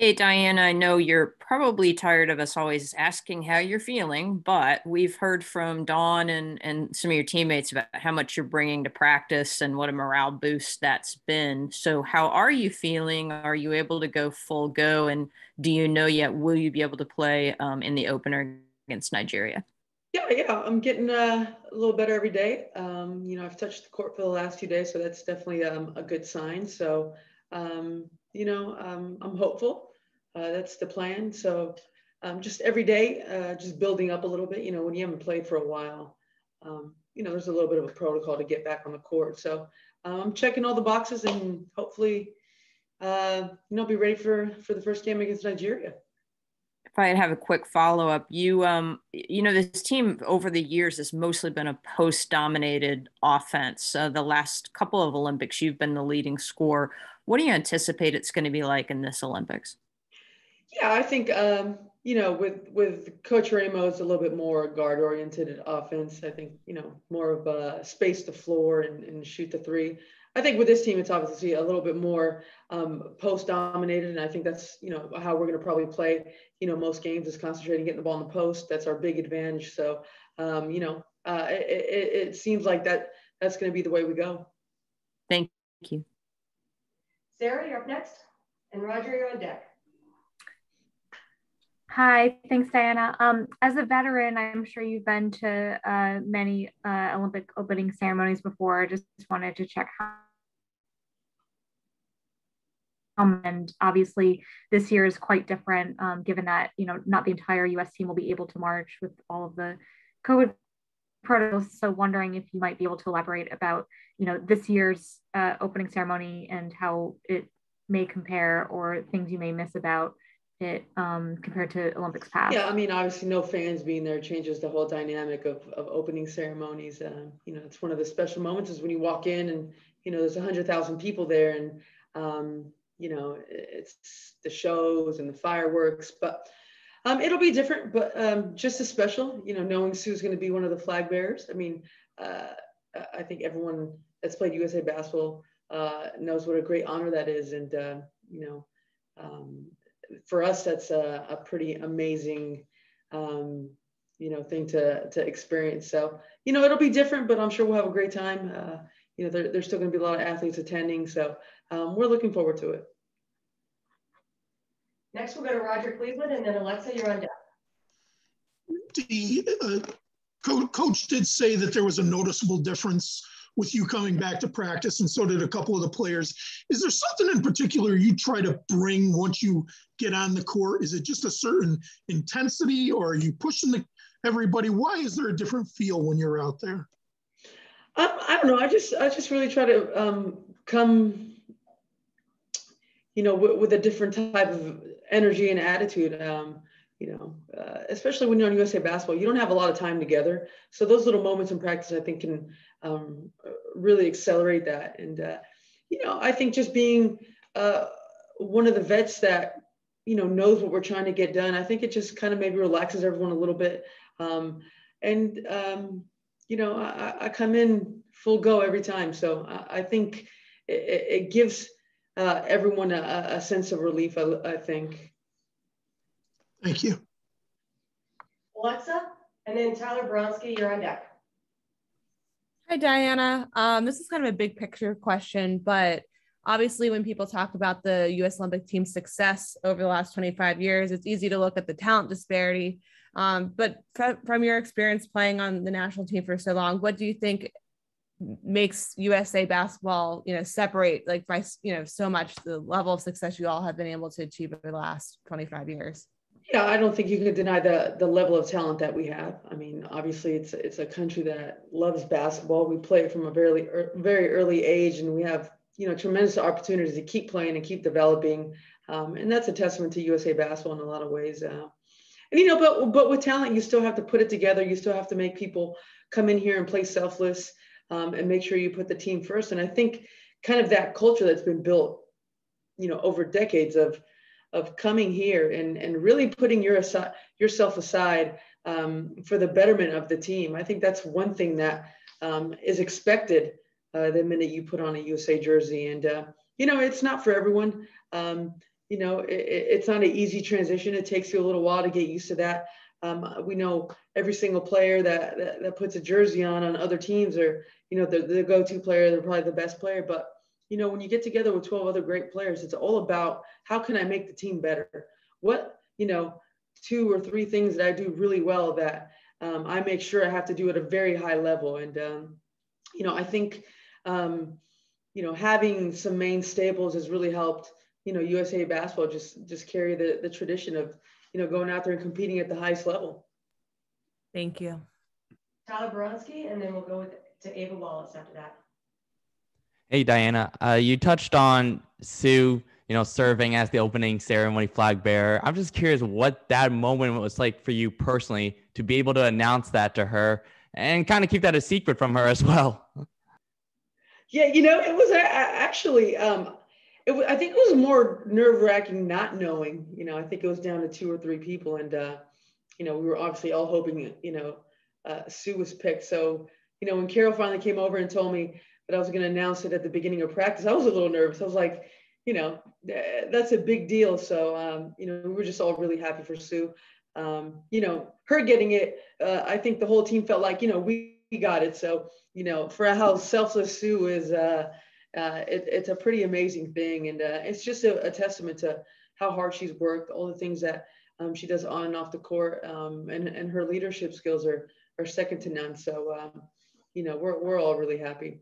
Hey, Diana, I know you're probably tired of us always asking how you're feeling, but we've heard from Dawn and some of your teammates about how much you're bringing to practice and what a morale boost that's been. So, how are you feeling? Are you able to go full go? And do you know yet, will you be able to play in the opener against Nigeria? Yeah, I'm getting a little better every day. I've touched the court for the last 2 days, so that's definitely a good sign. So, I'm hopeful. That's the plan. So, just every day, just building up a little bit. When you haven't played for a while, there's a little bit of a protocol to get back on the court. So, I'm checking all the boxes and hopefully, be ready for the first game against Nigeria. If I have a quick follow up, this team over the years has mostly been a post dominated offense. The last couple of Olympics, you've been the leading scorer. What do you anticipate it's going to be like in this Olympics? Yeah, I think with Coach Ramo, it's a little bit more guard oriented offense. I think more of a space the floor and shoot the three. I think with this team, it's obviously a little bit more post dominated, and I think that's how we're going to probably play. Most games is concentrating getting the ball in the post. That's our big advantage. So it seems like that's going to be the way we go. Thank you. Sarah, you're up next, and Roger, you're on deck. Hi, thanks, Diana. As a veteran, I'm sure you've been to many Olympic opening ceremonies before. Just wanted to check how. And obviously, this year is quite different, given that not the entire U.S. team will be able to march with all of the COVID protocols. So, wondering if you might be able to elaborate about this year's opening ceremony and how it may compare, or things you may miss about it compared to Olympics past. Yeah, I mean, obviously no fans being there changes the whole dynamic of opening ceremonies. It's one of the special moments is when you walk in and, there's 100,000 people there and, it's the shows and the fireworks, but it'll be different, but just as special, knowing Sue's going to be one of the flag bearers. I mean, I think everyone that's played USA basketball knows what a great honor that is. And, for us, that's a pretty amazing, thing to experience. So, it'll be different, but I'm sure we'll have a great time. There's still going to be a lot of athletes attending. So we're looking forward to it. Next, we'll go to Roger Cleveland, and then Alexa, you're on deck. The coach did say that there was a noticeable difference with you coming back to practice, and so did a couple of the players. Is there something in particular you try to bring once you get on the court? Is it just a certain intensity, or are you pushing everybody? Why is there a different feel when you're out there? I don't know. I just really try to come, with a different type of energy and attitude. Especially when you're on USA basketball, you don't have a lot of time together. So those little moments in practice, I think, can really accelerate that. And, I think just being one of the vets that, knows what we're trying to get done, I think it just kind of maybe relaxes everyone a little bit. I come in full go every time. So I think it gives everyone a sense of relief, I think. Thank you. Alexa, and then Tyler Bronski, you're on deck. Hi, Diana. This is kind of a big picture question, but obviously when people talk about the U.S. Olympic team's success over the last 25 years, it's easy to look at the talent disparity. But from your experience playing on the national team for so long, what do you think makes USA basketball, separate by, so much the level of success you all have been able to achieve over the last 25 years? Yeah, I don't think you can deny the level of talent that we have. I mean, obviously, it's a country that loves basketball. We play it from a very early age, and we have tremendous opportunities to keep playing and keep developing. And that's a testament to USA basketball in a lot of ways. But with talent, you still have to put it together. You still have to make people come in here and play selfless and make sure you put the team first. And I think kind of that culture that's been built, over decades of coming here and really putting yourself aside for the betterment of the team. I think that's one thing that is expected the minute you put on a USA jersey. And, it's not for everyone. it's not an easy transition. It takes you a little while to get used to that. We know every single player that puts a jersey on other teams are, the go-to player. They're probably the best player. But, when you get together with 12 other great players, it's all about how can I make the team better? What, 2 or 3 things that I do really well that I make sure I have to do at a very high level. And, I think, having some main staples has really helped, USA basketball just carry the tradition of, going out there and competing at the highest level. Thank you. Tyler Bronski, and then we'll go to Ava Wallace after that. Hey, Diana, you touched on Sue, serving as the opening ceremony flag bearer. I'm just curious what that moment was like for you personally to be able to announce that to her and kind of keep that a secret from her as well. Yeah, it was actually, I think it was more nerve-wracking not knowing. I think it was down to 2 or 3 people, and we were obviously all hoping, Sue was picked. So, when Carol finally came over and told me that I was going to announce it at the beginning of practice, I was a little nervous. I was like, that's a big deal. So, we were just all really happy for Sue. Her getting it, I think the whole team felt like, we got it. So, for how selfless Sue is, it's a pretty amazing thing. And it's just a testament to how hard she's worked, all the things that she does on and off the court, and her leadership skills are second to none. So, we're all really happy.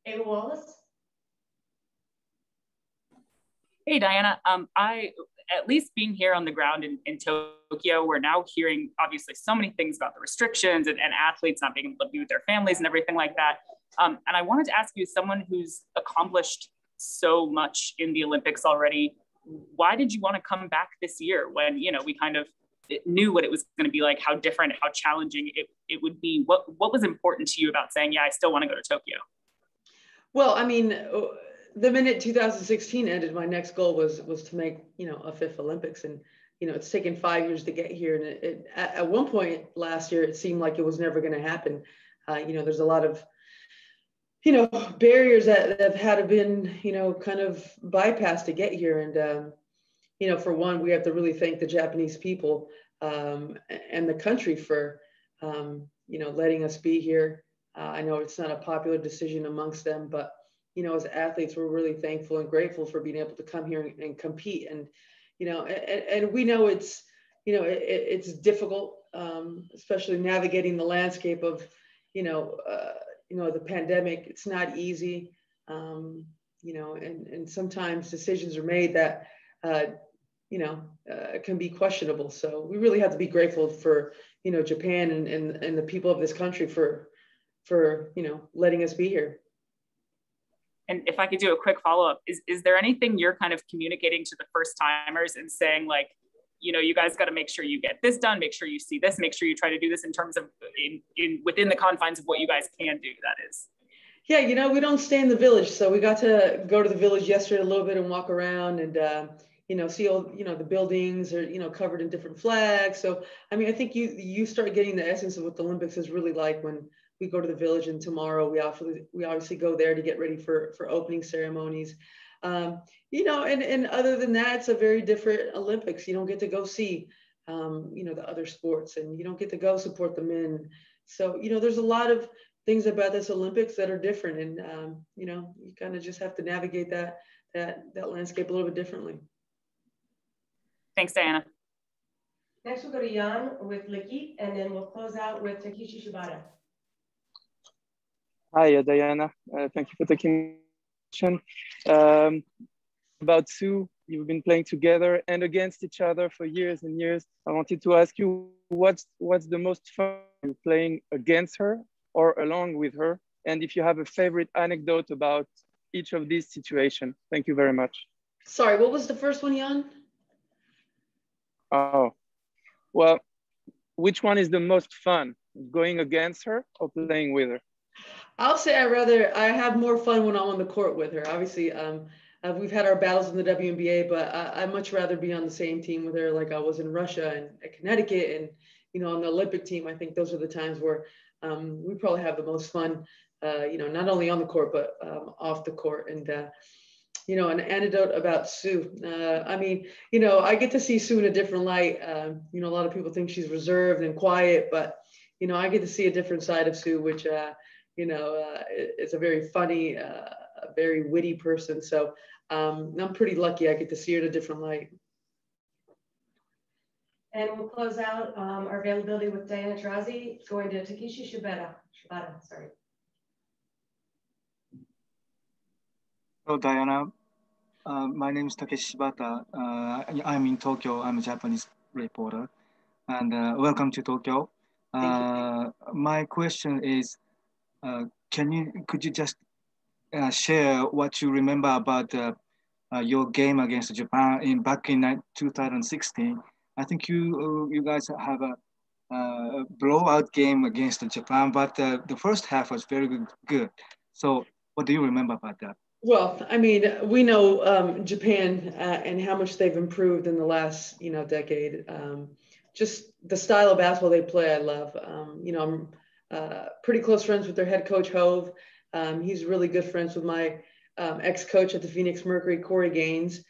Ava Wallace. Hey, Diana. I, at least being here on the ground in Tokyo, we're now hearing obviously so many things about the restrictions and athletes not being able to be with their families and everything like that. And I wanted to ask you, as someone who's accomplished so much in the Olympics already, why did you want to come back this year when, we kind of knew what it was going to be like, how different, how challenging it would be? What was important to you about saying, yeah, I still want to go to Tokyo? Well, I mean, the minute 2016 ended, my next goal was to make, a 5th Olympics. And, it's taken 5 years to get here. And at one point last year, it seemed like it was never going to happen. There's a lot of, barriers that have had to been, kind of bypassed to get here. And, for one, we have to really thank the Japanese people and the country for, letting us be here. I know it's not a popular decision amongst them, but, as athletes, we're really thankful and grateful for being able to come here and compete. And, and we know it's, it's difficult, especially navigating the landscape of, the pandemic. It's not easy, and sometimes decisions are made that, can be questionable. So we really have to be grateful for, Japan and the people of this country for, letting us be here. And if I could do a quick follow-up, is there anything you're kind of communicating to the first timers and saying, like, you guys got to make sure you get this done, make sure you see this, make sure you try to do this in terms of within the confines of what you guys can do, that is? Yeah, we don't stay in the village. So we got to go to the village yesterday a little bit and walk around and, see all, the buildings are, covered in different flags. So, I mean, I think you start getting the essence of what the Olympics is really like when we go to the village, and tomorrow we obviously go there to get ready for opening ceremonies. And other than that, it's a very different Olympics. You don't get to go see, the other sports, and you don't get to go support the men. So, there's a lot of things about this Olympics that are different, and you kind of just have to navigate that landscape a little bit differently. Thanks, Diana. Next, we'll go to Jan with Licky, and then we'll close out with Takeshi Shibata. Hi, Diana. Thank you for taking the question. About Sue, you've been playing together and against each other for years and years. I wanted to ask you, what's the most fun playing against her or along with her? And if you have a favorite anecdote about each of these situations. Thank you very much. Sorry, what was the first one, Jan? Oh, well, which one is the most fun, going against her or playing with her? I'll say I have more fun when I'm on the court with her. Obviously, we've had our battles in the WNBA, but I'd much rather be on the same team with her, like I was in Russia and at Connecticut, and on the Olympic team. I think those are the times where we probably have the most fun, not only on the court but off the court. And an anecdote about Sue. I mean, I get to see Sue in a different light. A lot of people think she's reserved and quiet, but, I get to see a different side of Sue, which, is a very funny, very witty person. So I'm pretty lucky I get to see her in a different light. And we'll close out our availability with Diana Taurasi, going to Takeshi Shibata. Sorry. Hello, Diana. My name is Takeshi Shibata. I'm in Tokyo. I'm a Japanese reporter. And welcome to Tokyo. My question is, could you just share what you remember about your game against Japan back in 2016? I think you guys have a blowout game against Japan, but the first half was very good. So what do you remember about that? Well, I mean, we know Japan and how much they've improved in the last, decade. Just the style of basketball they play, I love. I'm pretty close friends with their head coach, Hove. He's really good friends with my ex-coach at the Phoenix Mercury, Corey Gaines.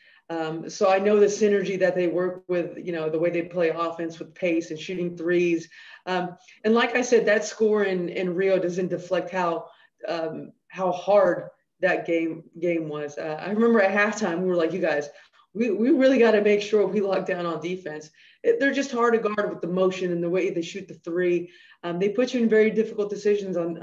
So I know the synergy that they work with, the way they play offense with pace and shooting threes. And like I said, that score in Rio doesn't deflect how hard that game was. I remember at halftime, we were like, you guys, we really got to make sure we lock down on defense. They're just hard to guard with the motion and the way they shoot the three. They put you in very difficult decisions on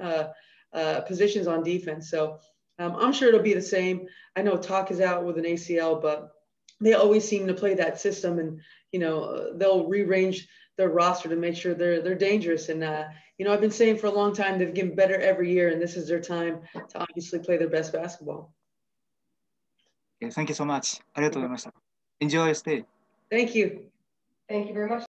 positions on defense. So I'm sure it'll be the same. I know Talk is out with an ACL, but they always seem to play that system, and they'll rearrange their roster to make sure they're dangerous. And I've been saying for a long time they've getting better every year, and this is their time to obviously play their best basketball. Okay, thank you so much. ありがとうございました. Enjoy your stay. Thank you. Thank you very much.